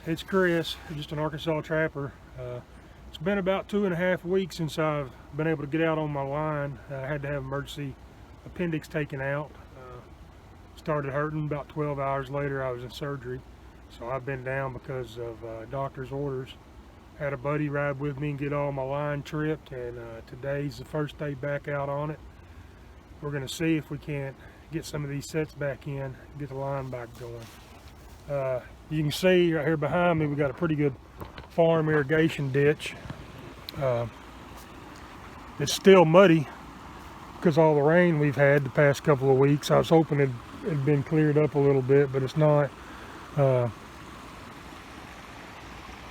it's Chris, just an Arkansas trapper. It's been about 2.5 weeks since I've been able to get out on my line. I had to have emergency appendix taken out. Started hurting about 12 hours later. I was in surgery, so I've been down because of doctor's orders. Had a buddy ride with me and get all my line tripped, and today's the first day back out on it. We're going to see if we can't get some of these sets back in, get the line back going. You can see right here behind me we got a pretty good farm irrigation ditch. It's still muddy because all the rain we've had the past couple of weeks. I was hoping it had been cleared up a little bit, but it's not.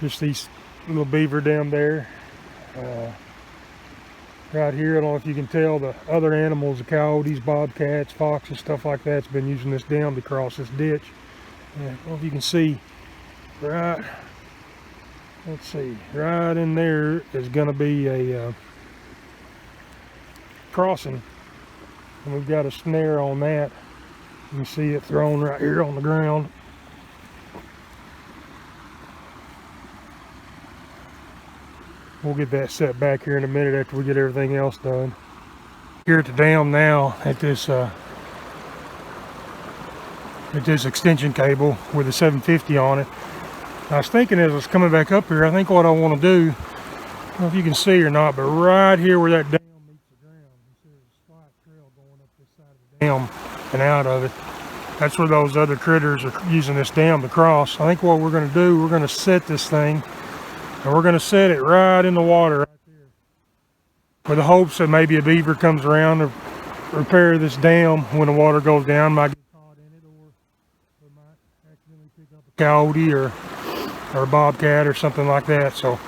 Just these little beaver down there. Right here, I don't know if you can tell, the other animals, the coyotes, bobcats, foxes, stuff like that's been using this dam to cross this ditch. I don't know if you can see, right, let's see, right in there is going to be a crossing, and we've got a snare on that. You can see it thrown right here on the ground. We'll get that set back here in a minute after we get everything else done. Here at the dam now at this extension cable with a 750 on it. I was thinking as I was coming back up here, I think what I want to do, I don't know if you can see or not, but right here where that dam meets the ground, you see there's a slight trail going up this side of the dam and out of it. That's where those other critters are using this dam to cross. I think what we're going to do, we're going to set this thing, and we're going to set it right in the water right there, with the hopes that maybe a beaver comes around to repair this dam when the water goes down. Might get caught in it, or we might accidentally pick up a coyote or a bobcat or something like that. So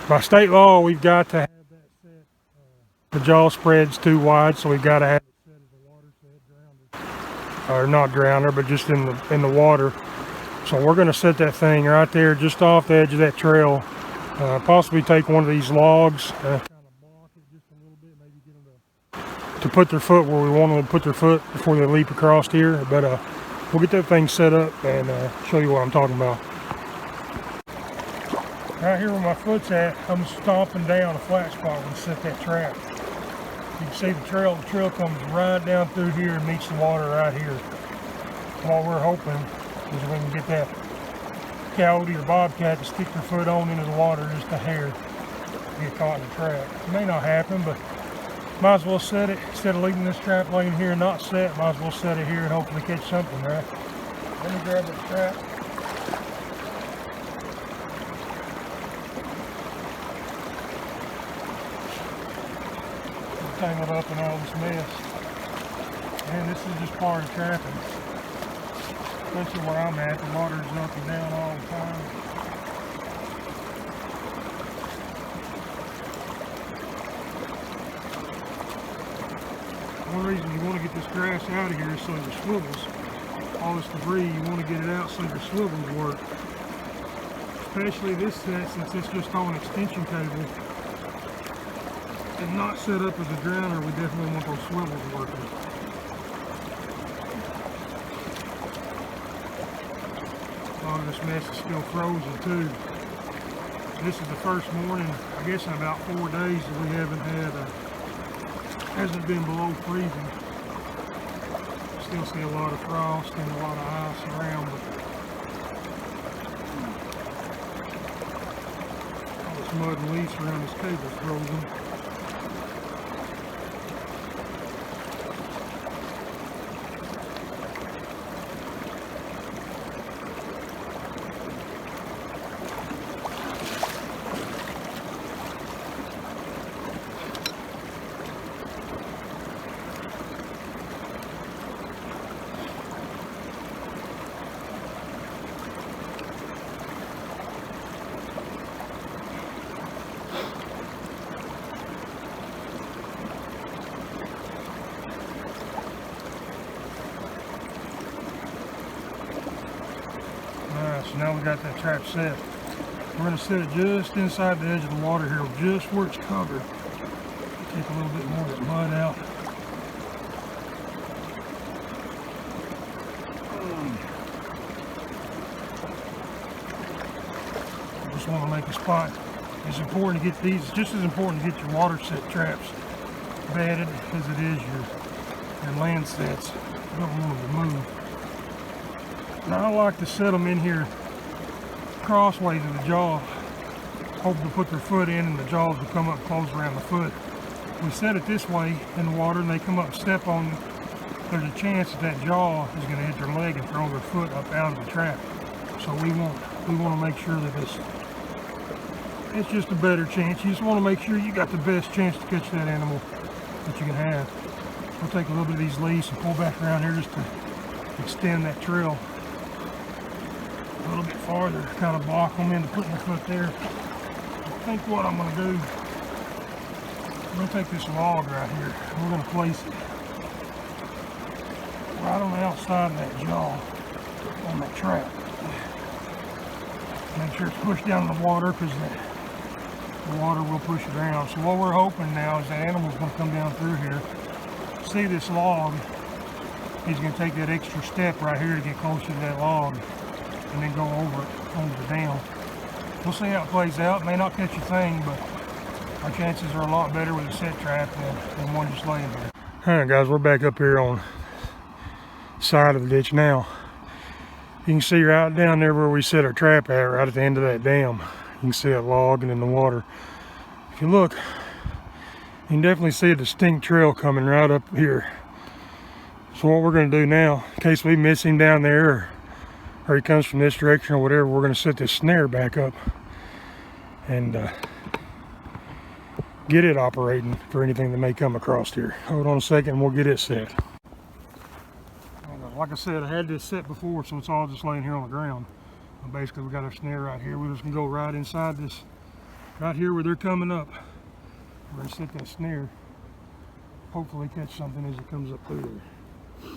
by state law, we've got to have that set. The jaw spread's too wide, so we've got to have it set as a water set, grounder, or not grounder, but just in the water. So we're going to set that thing right there, just off the edge of that trail. Possibly take one of these logs, kind of block it just a little bit, maybe get them to put their foot where we want them to put their foot before they leap across here. But we'll get that thing set up and show you what I'm talking about. Right here where my foot's at, I'm stomping down a flat spot when I set that trap. You can see the trail comes right down through here and meets the water right here. What we're hoping is we can get that coyote or bobcat to stick their foot on into the water just a hair, get caught in the trap. It may not happen, but might as well set it. Instead of leaving this trap laying here and not set, might as well set it here and hopefully catch something, right? Let me grab the trap. Tangled up in all this mess. And this is just part of trapping. Especially where I'm at, the water's up and down all the time. One reason you want to get this grass out of here is so the swivels, all this debris, you want to get it out so the swivels work. Especially this set, since it's just on an extension cable and not set up as a grounder, we definitely want those swivels working. A lot of this mess is still frozen too. This is the first morning, I guess in about 4 days, that we haven't had, hasn't been below freezing. Still see a lot of frost and a lot of ice around, but all this mud and leaves around this cable's frozen. So now we got that trap set. We're going to set it just inside the edge of the water here, just where it's covered. Take a little bit more of that mud out. want to make a spot. It's important to get these, just as important to get your water set traps bedded as it is your land sets. You don't want them to move. Now I like to set them in here crossways of the jaw, hoping to put their foot in and the jaws will come up close around the foot. We set it this way in the water and they come up and step on, there's a chance that that jaw is going to hit their leg and throw their foot up out of the trap. So we want to make sure that it's just a better chance. You just want to make sure you got the best chance to catch that animal that you can have. We'll take a little bit of these leaves and pull back around here just to extend that trail a little bit farther, kind of block them into putting their foot there. I think what I'm going to do, I'm going to take this log right here and we're going to place it right on the outside of that jaw on that trap. Make sure it's pushed down in the water because the water will push it around. So what we're hoping now is the animal's going to come down through here, see this log, he's going to take that extra step right here to get closer to that log and then go over it, over the dam. We'll see how it plays out. May not catch a thing, but our chances are a lot better with a set trap than one just laying there. Alright guys, we're back up here on the side of the ditch now. You can see right down there where we set our trap at, right at the end of that dam. You can see a log and in the water. If you look, you can definitely see a distinct trail coming right up here. So what we're going to do now, in case we miss him down there, or he comes from this direction or whatever, we're going to set this snare back up and get it operating for anything that may come across here. Hold on a second and we'll get it set. Like I said, I had this set before, so it's all just laying here on the ground. Basically, we got our snare right here. We're just gonna go right inside this, right here where they're coming up. We're gonna set that snare. Hopefully catch something as it comes up through there.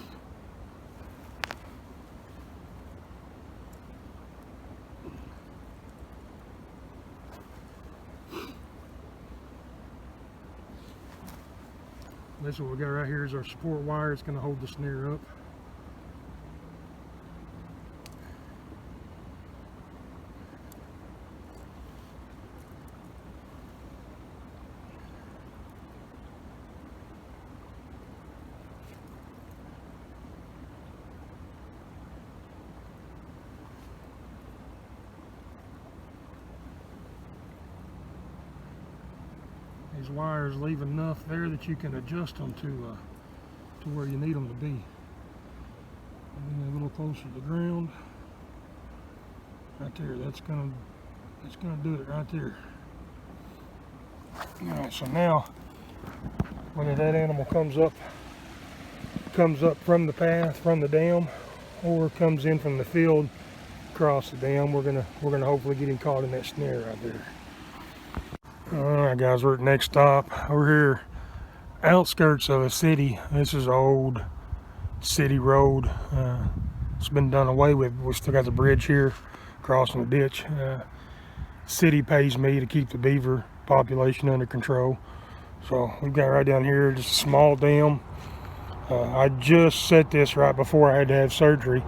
This what we got right here is our support wire. It's gonna hold the snare up. These wires leave enough there that you can adjust them to where you need them to be. And a little closer to the ground, right there. That's gonna do it right there. All right. So now, when that animal comes up from the path, from the dam, or comes in from the field across the dam, we're gonna hopefully get him caught in that snare right there. Alright guys, we're at the next stop. We're here outskirts of a city. This is an old city road. It's been done away with. We still got the bridge here crossing the ditch. City pays me to keep the beaver population under control. So we've got right down here just a small dam. I just set this right before I had to have surgery.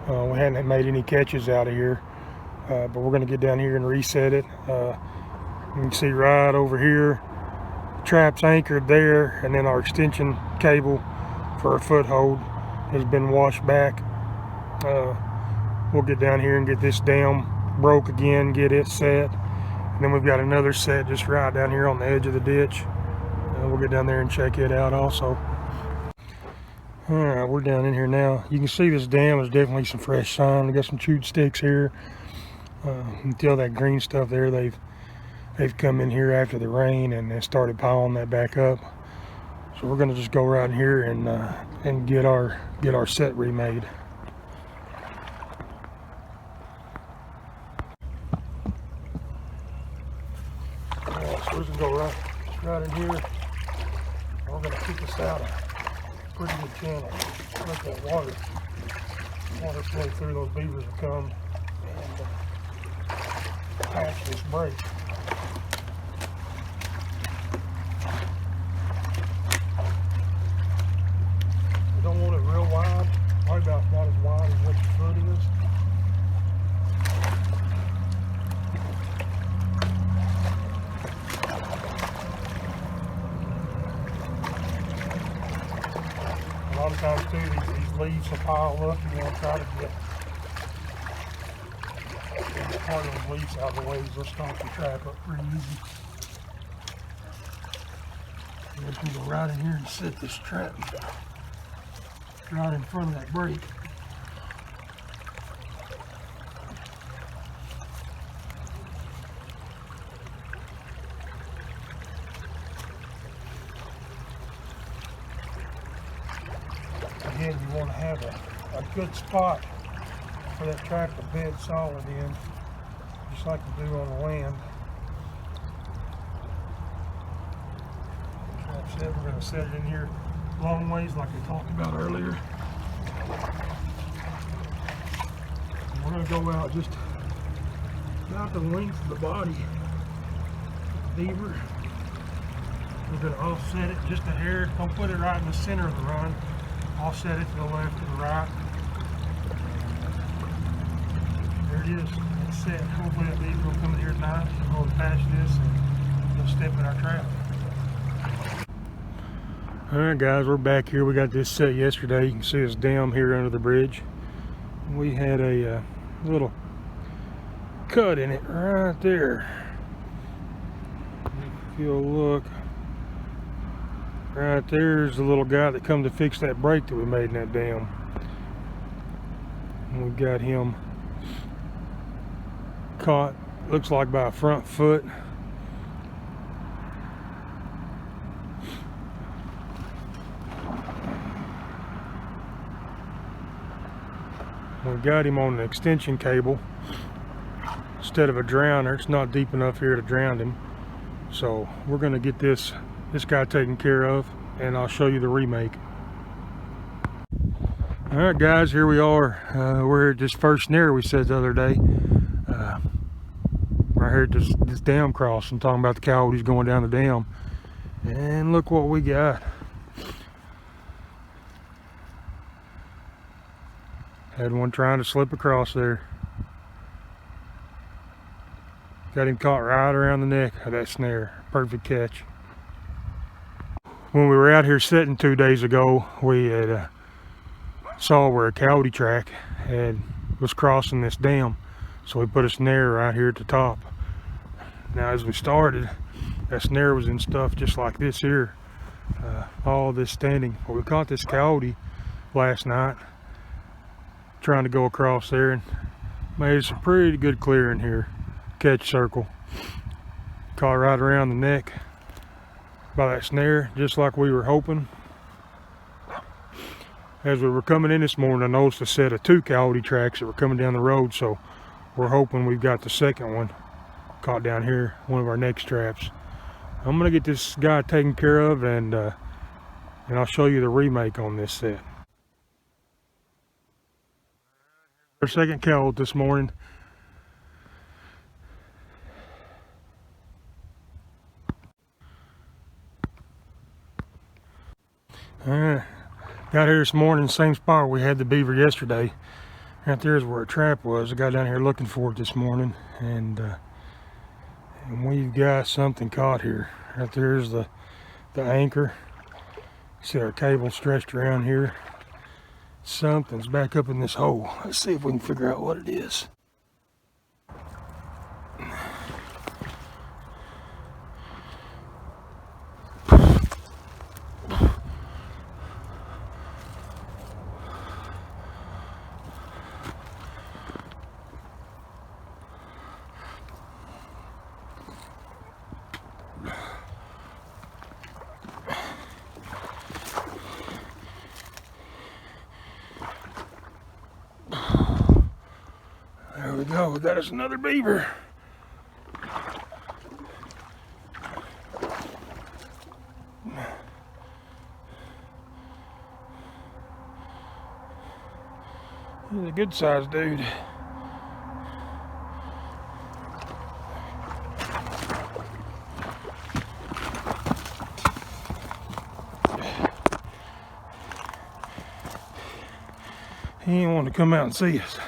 We hadn't made any catches out of here, but we're going to get down here and reset it. You can see right over here, trap's anchored there, and then our extension cable for our foothold has been washed back. We'll get down here and get this dam broke again, get it set, and then we've got another set just right down here on the edge of the ditch. We'll get down there and check it out also. Alright, we're down in here now. You can see this dam is definitely some fresh sign. We got some chewed sticks here. Until that green stuff there, they've come in here after the rain and they started piling that back up. So we're gonna just go right in here and get our set remade. Alright, so we're gonna go right in here. We're gonna kick this out a pretty good channel. Let that water flow through. Those beavers will come and patch this break. Don't want it real wide, probably about as wide as what your foot is. these leaves will pile up. You want to try to get part of those leaves out of the way. They'll stomp the trap up pretty easy. I'm just going to go right in here and set this trap right in front of that break. Again, you want to have a good spot for that trap to bed solid in, just like you do on the land. Trap set, we're going to set it in here long ways like we talked about earlier. And we're going to go out just about the length of the body of the beaver. We're going to offset it just a hair. Don't put it right in the center of the run. Offset it to the left or the right. There it is. It's set. Hopefully that beaver will come in here tonight. We'll go past this and we'll step in our trap. Alright guys, we're back here. We got this set yesterday. You can see this dam here under the bridge. We had a little cut in it right there. If you'll look, right there's the little guy that come to fix that break that we made in that dam. And we got him caught, looks like by a front foot. We got him on an extension cable instead of a drowner. It's not deep enough here to drown him. So we're going to get this guy taken care of, and I'll show you the remake. Alright guys, here we are. We're here at this first snare we said the other day. Right here at this dam cross. I'm talking about the coyotes going down the dam. And look what we got. Had one trying to slip across there. Got him caught right around the neck of that snare. Perfect catch. When we were out here setting 2 days ago, we had saw where a coyote track was crossing this dam. So we put a snare right here at the top. Now as we started, that snare was in stuff just like this here. All this standing. But we caught this coyote last night trying to go across there and made us a pretty good clearing here. Catch circle. Caught right around the neck by that snare, just like we were hoping. As we were coming in this morning, I noticed a set of 2 coyote tracks that were coming down the road, so we're hoping we've got the second one caught down here, one of our next traps. I'm gonna get this guy taken care of, and I'll show you the remake on this set. Our second coyote this morning. Got here this morning, same spot where we had the beaver yesterday. Right there is where a trap was. I got down here looking for it this morning, and we've got something caught here. Right there's the anchor. See our cable stretched around here. Something's back up in this hole. Let's see if we can figure out what it is. There we go, we got us another beaver. He's a good sized dude. He didn't want to come out and see us.